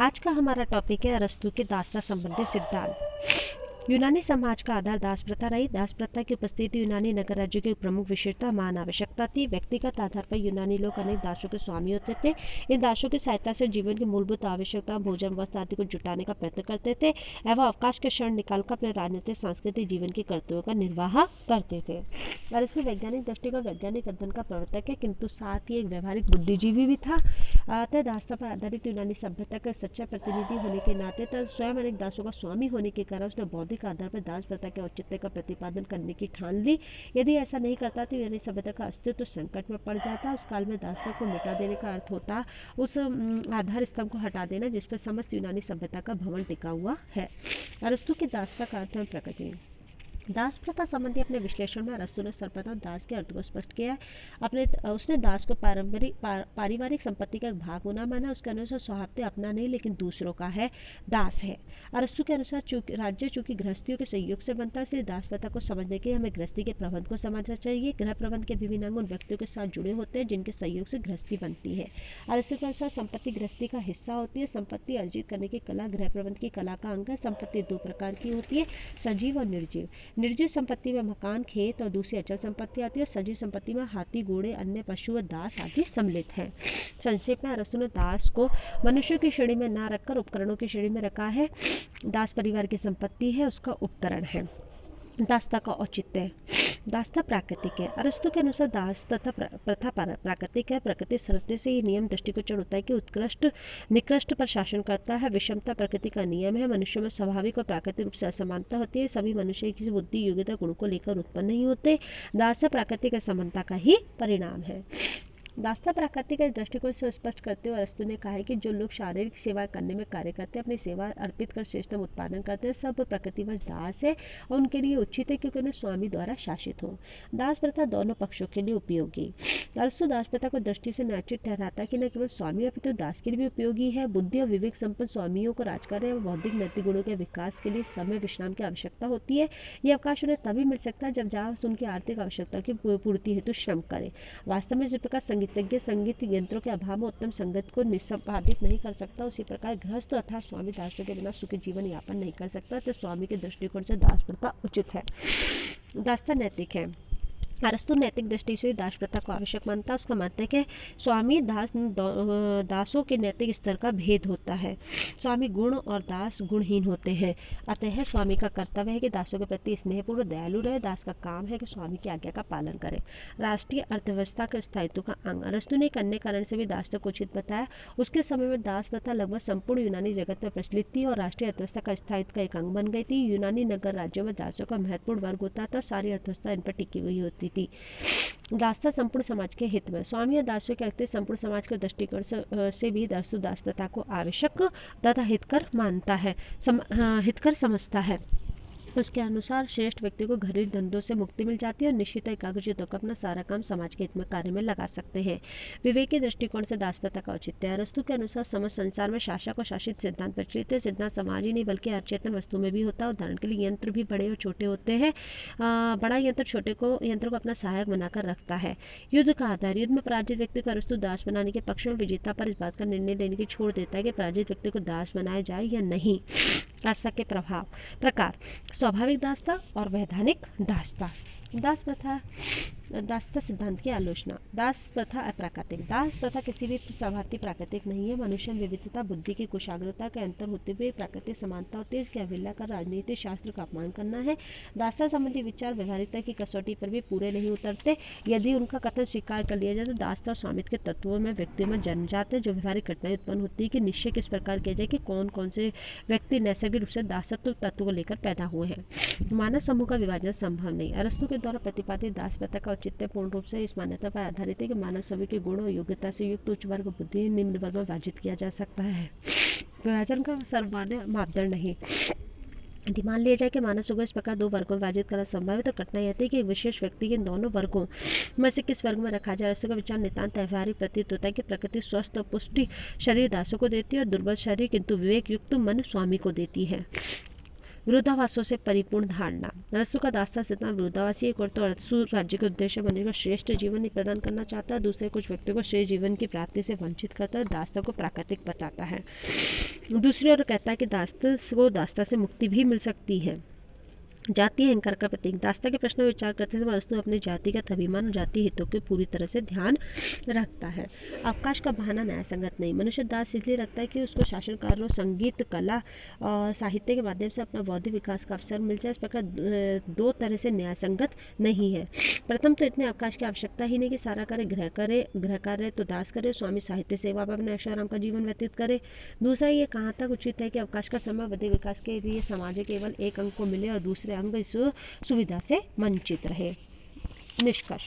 आज का हमारा टॉपिक है अरस्तू के दास्ता संबंधी सिद्धांत। यूनानी समाज का आधार दास प्रथा रही। दास प्रथा की उपस्थिति यूनानी नगर राज्यों की प्रमुख विशेषता मान आवश्यकता थी। व्यक्तिगत आधार पर यूनानी लोग अनेक दासों के स्वामी होते थे। इन दासों की सहायता से जीवन की मूलभूत आवश्यकता भोजन वस्त्र आदि को जुटाने का प्रयत्न करते थे एवं अवकाश के क्षण निकालकर अपने राजनीतिक सांस्कृतिक जीवन के कर्तव्यों का निर्वाह करते थे। और इसमें वैज्ञानिक दृष्टि का वैज्ञानिक अध्ययन का प्रवर्तक है, किंतु साथ ही एक व्यवहारिक बुद्धिजीवी भी था। अतः दास्ता पर आधारित यूनानी सभ्यता का सच्चा प्रतिनिधि होने के नाते तथा स्वयं अनेक दासों का स्वामी होने के कारण उसने बौद्धिक आधार पर दास प्रथा के औचित्य का प्रतिपादन करने की ठान ली। यदि ऐसा नहीं करता तो यूनानी सभ्यता का अस्तित्व संकट में पड़ जाता। उस काल में दास्ता को मिटा देने का अर्थ होता उस आधार स्तंभ को हटा देना जिस पर समस्त यूनानी सभ्यता का भवन टिका हुआ है। अरस्तु की दास्ता का अर्थ प्रकृति। दास प्रथा संबंधी अपने विश्लेषण में अरस्तु ने सर्वप्रथम दास के अर्थ को स्पष्ट किया है। उसने दास को पारिवारिक संपत्ति का एक भाग होना माना। उसके अनुसार स्वभाव अपना नहीं लेकिन दूसरों का है, दास है। अरस्तु के अनुसार राज्य चूंकि गृहस्थियों के सहयोग से बनता है, इसलिए दास प्रथा को समझने के लिए हमें गृहस्थी के प्रबंध को समझना चाहिए। गृह प्रबंध के विभिन्न अंग उन व्यक्तियों के साथ जुड़े होते हैं जिनके सहयोग से गृहस्थी बनती है। अरस्तु के अनुसार संपत्ति गृहस्थी का हिस्सा होती है। संपत्ति अर्जित करने की कला गृह प्रबंध की कला का अंग है। संपत्ति दो प्रकार की होती है, सजीव और निर्जीव। निर्जीव संपत्ति में मकान, खेत और दूसरी अचल संपत्ति आती है। सजीव संपत्ति में हाथी, घोड़े, अन्य पशु और दास आदि सम्मिलित हैं। संक्षेप में अरस्तु ने दास को मनुष्यों की श्रेणी में ना रखकर उपकरणों की श्रेणी में रखा है। दास परिवार की संपत्ति है, उसका उपकरण है। दास्ता का औचित्य। दास्ता प्राकृतिक है। अरस्तु के अनुसार दास तथा प्रथा प्राकृतिक है। प्रकृति सरलते से ये नियम दृष्टिगोचर होता है कि उत्कृष्ट निकृष्ट पर शासन करता है। विषमता प्रकृति का नियम है। मनुष्यों में स्वाभाविक और प्राकृतिक रूप से असमानता होती है। सभी मनुष्य किसी बुद्धि योग्यता गुण को लेकर उत्पन्न नहीं होते। दास्ता प्राकृतिक असमानता का ही परिणाम है। दास्ता प्राकृतिक के दृष्टिकोण से स्पष्ट करते हुए अरस्तु ने कहा है कि जो लोग शारीरिक सेवा करने में कार्य करते हैं, अपनी सेवा अर्पित कर श्रेष्ठतम उत्पादन करते हैं, सब प्रकृतिवश दास है और उनके लिए उचित है क्योंकि उन्हें स्वामी द्वारा शासित हो। दास प्रथा दोनों पक्षों के लिए उपयोगी। अरस्तु दास प्रथा को दृष्टि से नैतिक ठहराता है कि न केवल स्वामी अपितु दास के लिए भी उपयोगी है। बुद्धि और विवेक संपन्न स्वामियों को राजकार्य एवं बौद्धिक नैतिक गुणों के विकास के लिए समय विश्राम की आवश्यकता होती है। यह अवकाश उन्हें तभी मिल सकता है जब जहाँ उनकी आर्थिक आवश्यकता की पूर्ति हेतु श्रम करें। वास्तव में जिस प्रकार संगीतज्ञ संगीत यंत्रों के अभाव में उत्तम संगीत को निष्पादित नहीं कर सकता, उसी प्रकार गृहस्थ अर्थात स्वामी दासों के बिना सुखी जीवन यापन नहीं कर सकता। तो स्वामी के दृष्टिकोण से दास प्रथा उचित है। दास्ता नैतिक है। अरस्तु नैतिक दृष्टि से दास प्रथा को आवश्यक मानता है। उसका मानना है कि स्वामी दासों के नैतिक स्तर का भेद होता है। स्वामी गुण और दास गुणहीन होते हैं। अतः स्वामी का कर्तव्य है कि दासों के प्रति स्नेहपूर्वक दयालु रहे। दास का काम है कि स्वामी की आज्ञा का पालन करे। राष्ट्रीय अर्थव्यवस्था के स्थायित्व का अंग। अरस्तु ने एक अन्य कारण से भी दास को उचित बताया। उसके समय में दास प्रथा लगभग संपूर्ण यूनानी जगत में प्रचलित थी और राष्ट्रीय अर्थव्यवस्था का स्थायित्व का एक अंग बन गई थी। यूनानी नगर राज्यों में दासों का महत्वपूर्ण वर्ग होता था। सारी अर्थव्यवस्था इन पर टिकी हुई होती थी। दास्ता संपूर्ण समाज के हित में। स्वामी और दासों के अतिरिक्त संपूर्ण समाज के दृष्टिकोण से भी अरस्तु दास प्रथा को आवश्यक तथा हितकर मानता है, हितकर समझता है। उसके अनुसार श्रेष्ठ व्यक्ति को घरेलू धंधों से मुक्ति मिल जाती है और निश्चित एकाग्रचित होकर अपना सारा काम समाज के हित में कार्य में लगा सकते हैं। विवेक के दृष्टिकोण से दास प्रथा का औचित्य है। अरस्तु के अनुसार समस्त संसार में शासक और शासित सिद्धांत प्रचलित है। सिद्धांत समाज ही नहीं बल्कि अचेतन वस्तु में भी होता है। उदाहरण के लिए यंत्र भी बड़े और छोटे होते हैं। बड़ा यंत्र को अपना सहायक बनाकर रखता है। युद्ध का आधार। युद्ध में पराजित व्यक्ति को अरस्तु दास बनाने के पक्ष में, विजेता पर इस बात का निर्णय लेने की छोड़ देता है कि पराजित व्यक्ति को दास बनाया जाए या नहीं। दास्ता के प्रकार। स्वाभाविक दास्ता और वैधानिक दास्ता। दास्ता सिद्धांत की आलोचना। दास प्रथा अप्राकृतिक। दास प्रथा किसी भी स्वाभाविक प्राकृतिक नहीं है। मनुष्य में विविधता, बुद्धि की कुशाग्रता के अंतर होते हुए प्राकृतिक समानता होती है। इसकी अवहेलना कर राजनीतिक शास्त्र का अपमान करना है। दास्ता संबंधी विचार व्यवहारिकता की कसौटी पर भी पूरे नहीं उतरते। यदि उनका कथन स्वीकार कर लिया जाए तो दास्ता और स्वामित्व के तत्वों में व्यक्तियों में जन्म जाते हैं। जो व्यवहारिक घटनाएं उत्पन्न होती है कि निश्चय किस प्रकार किया जाए कि कौन कौन से व्यक्ति नैसर्गिक रूप से दासत्व तत्व को लेकर पैदा हुए हैं। मानव समूह का विभाजन संभव नहीं। अरस्तु के द्वारा प्रतिपादित दास प्रथा का औचित्य पूर्ण रूप से इस मान्यता पर आधारित है कि मानव सभी के गुण और योग्यता से युक्त उच्च वर्ग बुद्धि निम्न वर्ग में विभाजित किया जा सकता है। विभाजन का सर्वमान्य मापदंड नहीं। यदि मान लिया जाए कि मानव सुबह इस प्रकार दो वर्गों में विभाजित करना संभव है तो घटना यह थी कि एक विशेष व्यक्ति के दोनों वर्गों में से किस वर्ग में रखा जाए। उसका विचार नितांत व्यवहारिक प्रतीत होता है कि प्रकृति स्वस्थ और पुष्टि शरीर दासों को देती है और दुर्बल शरीर किंतु विवेक युक्त मन स्वामी को देती है। विरोधाभासों से परिपूर्ण धारणा। अरस्तु का दास्ता सिद्धांत विरोधाभासी एक और तो अरस्तु राज्य के उद्देश्य बनने को श्रेष्ठ जीवन ही प्रदान करना चाहता है, दूसरे कुछ व्यक्तियों को श्रेष्ठ जीवन की प्राप्ति से वंचित करता है, दास्ता को प्राकृतिक बताता है। दूसरी ओर कहता है कि दास्ता से मुक्ति भी मिल सकती है। जातीय अहंकार का प्रतीक। दास्ता के प्रश्न पर विचार करते समय अरस्तु अपने जातिगत अभिमान और जातीय हितों के पूरी तरह से ध्यान रखता है। अवकाश का बहाना न्याय संगत नहीं। मनुष्य दास इसलिए रखता है कि उसको शासन कार्यों, संगीत, कला और साहित्य के माध्यम से अपना बौद्धिक विकास का अवसर मिल जाए। इस प्रकार दो तरह से न्याय संगत नहीं है। प्रथम तो इतने अवकाश की आवश्यकता ही नहीं कि सारा कार्य गृह कार्य तो दास करे, स्वामी साहित्य सेवा पर अपने ऐशोआराम का जीवन व्यतीत करे। दूसरा, ये कहाँ तक उचित है कि अवकाश का समय बौद्धिक विकास के लिए समाज के केवल एक अंग को मिले और दूसरे अंग इस सुविधा से वंचित रहे। निष्कर्ष।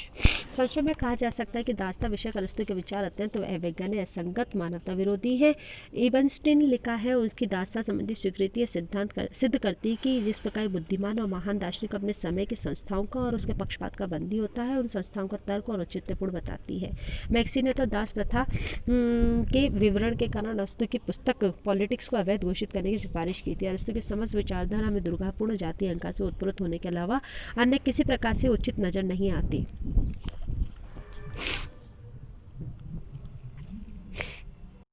संक्षेप में कहा जा सकता है कि दास्ता विषय अरस्तु के विचार अत्यंत अवैज्ञानिक, असंगत, मानवता विरोधी है। एबनस्टीन लिखा है, उसकी दास्ता संबंधी स्वीकृति सिद्धांत सिद्ध करती है कि जिस प्रकार बुद्धिमान और महान दार्शनिक अपने समय की संस्थाओं का और उसके पक्षपात का बंदी होता है, उन संस्थाओं का तर्क और औचित्यपूर्ण बताती है। मैक्सी ने तो दास प्रथा के विवरण के कारण अरस्तु की पुस्तक पॉलिटिक्स को अवैध घोषित करने की सिफारिश की थी। अरस्तु की समस्त विचारधारा में दुर्भावपूर्ण जातीय अहंकार से उत्पन्न होने के अलावा अन्य किसी प्रकार से उचित नजर नहीं आती।